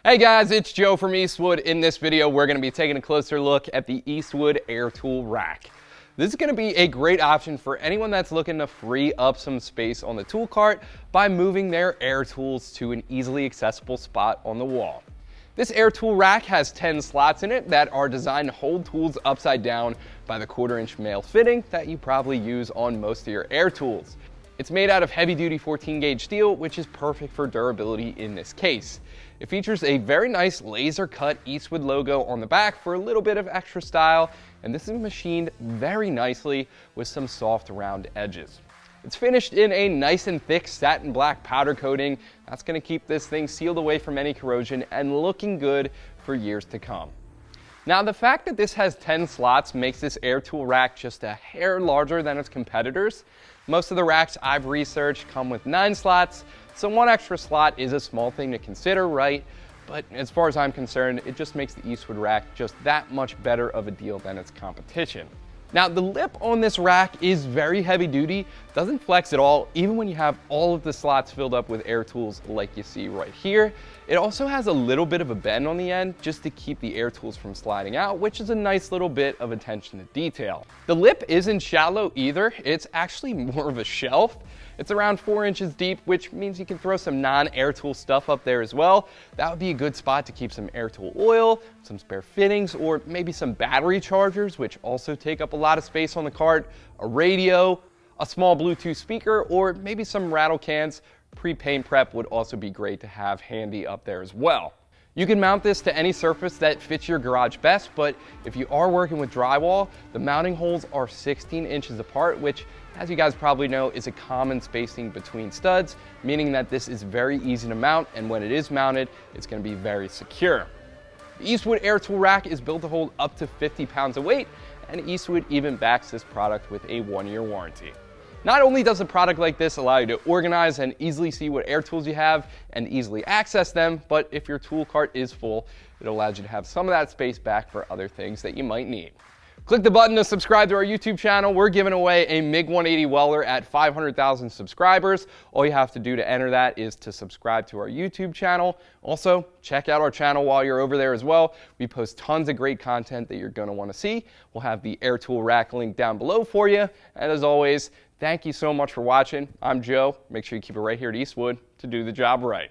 Hey guys, it's Joe from Eastwood. In this video, we're going to be taking a closer look at the Eastwood Air Tool Rack. This is going to be a great option for anyone that's looking to free up some space on the tool cart by moving their air tools to an easily accessible spot on the wall. This air tool rack has 10 slots in it that are designed to hold tools upside down by the 1/4-inch male fitting that you probably use on most of your air tools. It's made out of heavy-duty 14-gauge steel, which is perfect for durability in this case. It features a very nice laser-cut Eastwood logo on the back for a little bit of extra style, and this is machined very nicely with some soft round edges. It's finished in a nice and thick satin black powder coating. That's going to keep this thing sealed away from any corrosion and looking good for years to come. Now, the fact that this has 10 slots makes this air tool rack just a hair larger than its competitors. Most of the racks I've researched come with 9 slots, so one extra slot is a small thing to consider, right? But as far as I'm concerned, it just makes the Eastwood rack just that much better of a deal than its competition. Now, the lip on this rack is very heavy duty, doesn't flex at all, even when you have all of the slots filled up with air tools like you see right here. It also has a little bit of a bend on the end just to keep the air tools from sliding out, which is a nice little bit of attention to detail. The lip isn't shallow either, it's actually more of a shelf. It's around 4 inches deep, which means you can throw some non-air tool stuff up there as well. That would be a good spot to keep some air tool oil, some spare fittings, or maybe some battery chargers, which also take up a lot of space on the cart, a radio, a small Bluetooth speaker, or maybe some rattle cans. Pre-paint prep would also be great to have handy up there as well. You can mount this to any surface that fits your garage best, but if you are working with drywall, the mounting holes are 16 inches apart, which, as you guys probably know, is a common spacing between studs, meaning that this is very easy to mount, and when it is mounted, it's going to be very secure. The Eastwood Air Tool Rack is built to hold up to 50 pounds of weight, and Eastwood even backs this product with a 1-year warranty. Not only does a product like this allow you to organize and easily see what air tools you have and easily access them, but if your tool cart is full, it allows you to have some of that space back for other things that you might need. Click the button to subscribe to our YouTube channel. We're giving away a MiG 180 welder at 500,000 subscribers. All you have to do to enter that is to subscribe to our YouTube channel. Also, check out our channel while you're over there as well. We post tons of great content that you're going to want to see. We'll have the air tool rack link down below for you. And as always, thank you so much for watching. I'm Joe. Make sure you keep it right here at Eastwood to do the job right.